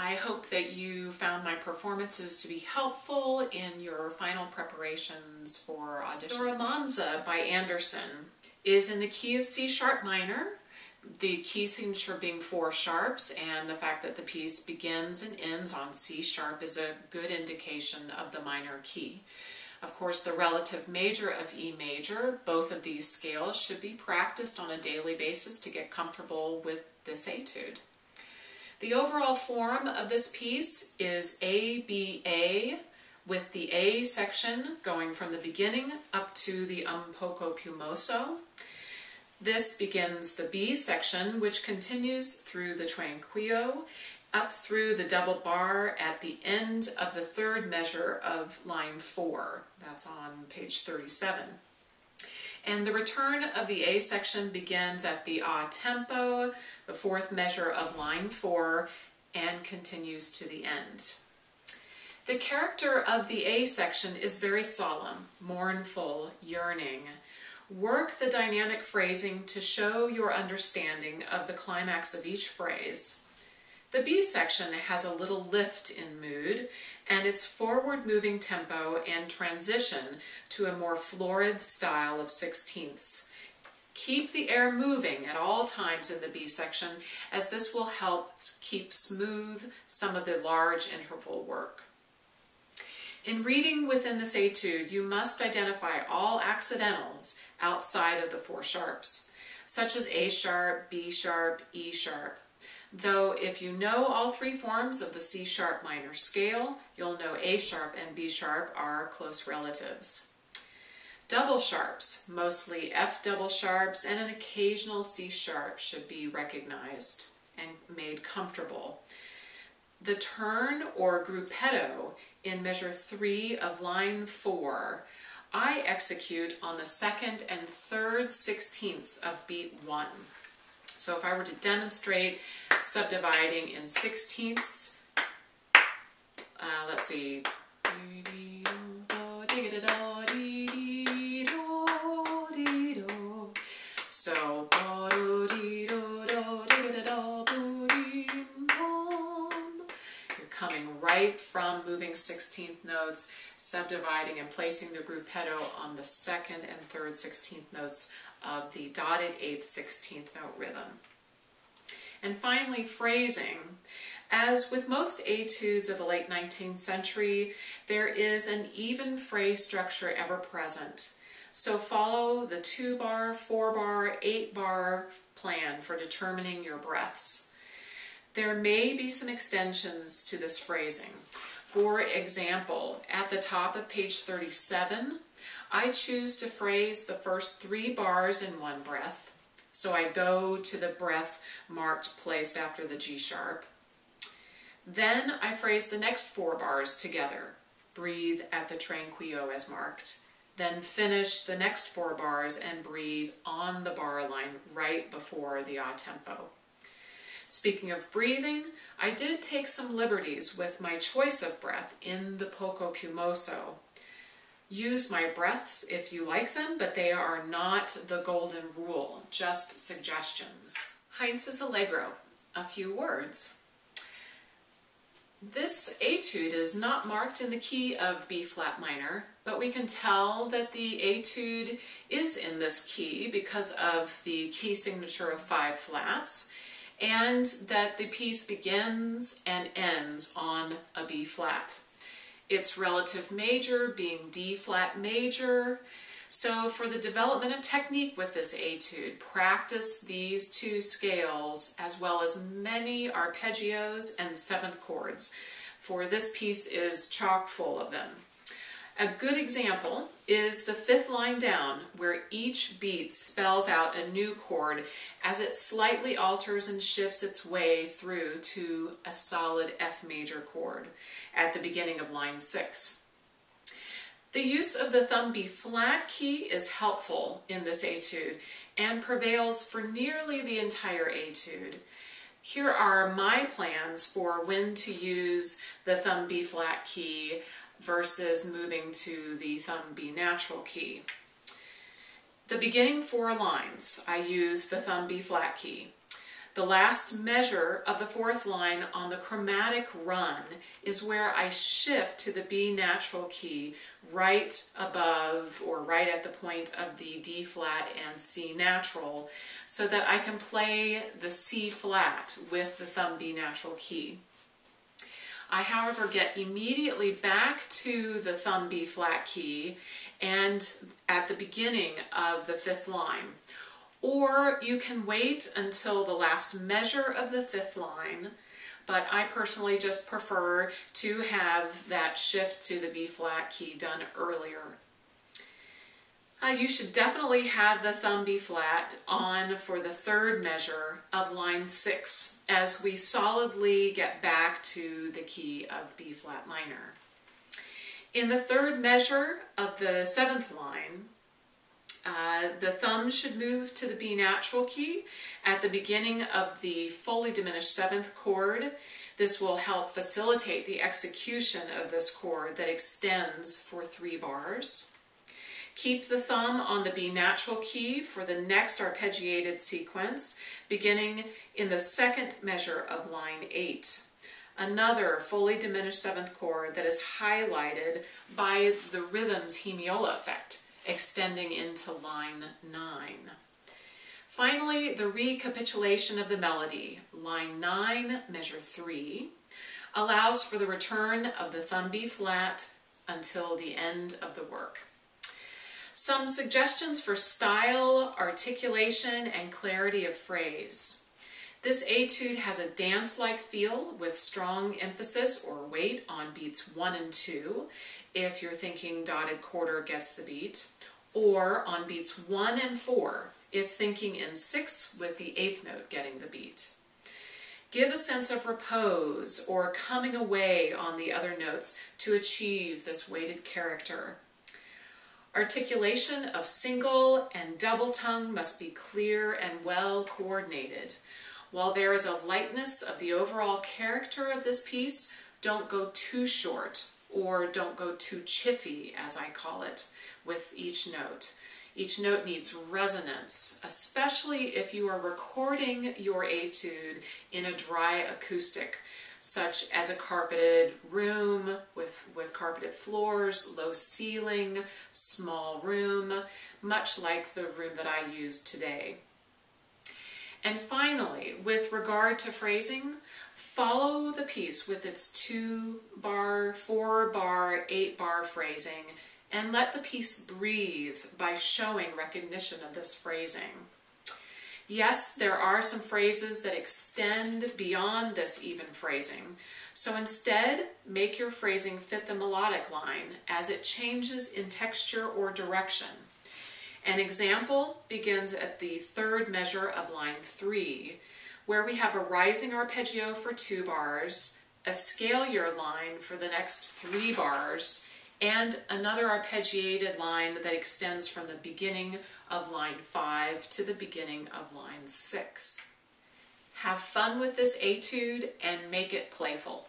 I hope that you found my performances to be helpful in your final preparations for audition. The Romanza by Anderson is in the key of C sharp minor, the key signature being 4 sharps, and the fact that the piece begins and ends on C sharp is a good indication of the minor key. Of course, the relative major of E major, both of these scales should be practiced on a daily basis to get comfortable with this etude. The overall form of this piece is ABA, with the A section going from the beginning up to the poco più mosso. This begins the B section, which continues through the tranquillo, up through the double bar at the end of the 3rd measure of line 4. That's on page 37. And the return of the A section begins at the A tempo, the 4th measure of line 4, and continues to the end. The character of the A section is very solemn, mournful, yearning. Work the dynamic phrasing to show your understanding of the climax of each phrase. The B section has a little lift in mood, and its forward-moving tempo and transition to a more florid style of 16ths. Keep the air moving at all times in the B section, as this will help keep smooth some of the large interval work. In reading within this etude, you must identify all accidentals outside of the 4 sharps, such as A sharp, B sharp, E sharp. Though if you know all 3 forms of the C sharp minor scale, you'll know A sharp and B sharp are close relatives. Double sharps, mostly F double sharps and an occasional C sharp, should be recognized and made comfortable. The turn or gruppetto in measure 3 of line 4, I execute on the 2nd and 3rd 16ths of beat 1. So if I were to demonstrate subdividing in 16ths, let's see. So, you're coming right from moving 16th notes, subdividing and placing the gruppetto on the 2nd and 3rd 16th notes of the dotted 8th 16th note rhythm. And finally, phrasing. As with most etudes of the late 19th century, there is an even phrase structure ever present. So follow the 2-bar, 4-bar, 8-bar plan for determining your breaths. There may be some extensions to this phrasing. For example, at the top of page 37, I choose to phrase the first 3 bars in one breath. So I go to the breath marked placed after the G sharp. Then I phrase the next 4 bars together. Breathe at the tranquillo as marked. Then finish the next 4 bars and breathe on the bar line right before the A tempo. Speaking of breathing, I did take some liberties with my choice of breath in the poco più mosso. Use my breaths if you like them, but they are not the golden rule, just suggestions. Hines Is Allegro, a few words. This etude is not marked in the key of B flat minor, but we can tell that the etude is in this key because of the key signature of 5 flats, and that the piece begins and ends on a B flat. Its relative major being D flat major. So for the development of technique with this etude, practice these 2 scales as well as many arpeggios and 7th chords, for this piece is chock full of them. A good example is the 5th line down, where each beat spells out a new chord as it slightly alters and shifts its way through to a solid F major chord at the beginning of line 6. The use of the thumb B flat key is helpful in this etude and prevails for nearly the entire etude. Here are my plans for when to use the thumb B flat key versus moving to the thumb B natural key. The beginning 4 lines, I use the thumb B flat key. The last measure of the fourth line on the chromatic run is where I shift to the B natural key right above or right at the point of the D flat and C natural, so that I can play the C flat with the thumb B natural key. I, however, get immediately back to the thumb B flat key and at the beginning of the fifth line. Or you can wait until the last measure of the fifth line, but I personally just prefer to have that shift to the B flat key done earlier. You should definitely have the thumb B flat on for the third measure of line 6 as we solidly get back to the key of B flat minor. In the third measure of the seventh line, the thumb should move to the B natural key at the beginning of the fully diminished seventh chord. This will help facilitate the execution of this chord that extends for 3 bars. Keep the thumb on the B natural key for the next arpeggiated sequence, beginning in the second measure of line 8. Another fully diminished seventh chord that is highlighted by the rhythm's hemiola effect, extending into line 9. Finally, the recapitulation of the melody, line 9, measure 3, allows for the return of the thumb B flat until the end of the work. Some suggestions for style, articulation, and clarity of phrase. This etude has a dance-like feel with strong emphasis or weight on beats 1 and 2, if you're thinking dotted quarter gets the beat, or on beats 1 and 4, if thinking in 6 with the 8th note getting the beat. Give a sense of repose or coming away on the other notes to achieve this weighted character. Articulation of single and double tongue must be clear and well coordinated. While there is a lightness of the overall character of this piece, don't go too short or don't go too chiffy, as I call it, with each note. Each note needs resonance, especially if you are recording your etude in a dry acoustic, such as a carpeted room with carpeted floors, low ceiling, small room, much like the room that I use today. And finally, with regard to phrasing, follow the piece with its 2-bar, 4-bar, 8-bar phrasing, and let the piece breathe by showing recognition of this phrasing. Yes, there are some phrases that extend beyond this even phrasing, so instead make your phrasing fit the melodic line as it changes in texture or direction. An example begins at the third measure of line 3, where we have a rising arpeggio for 2 bars, a scalier line for the next 3 bars, and another arpeggiated line that extends from the beginning of line 5 to the beginning of line 6. Have fun with this etude and make it playful.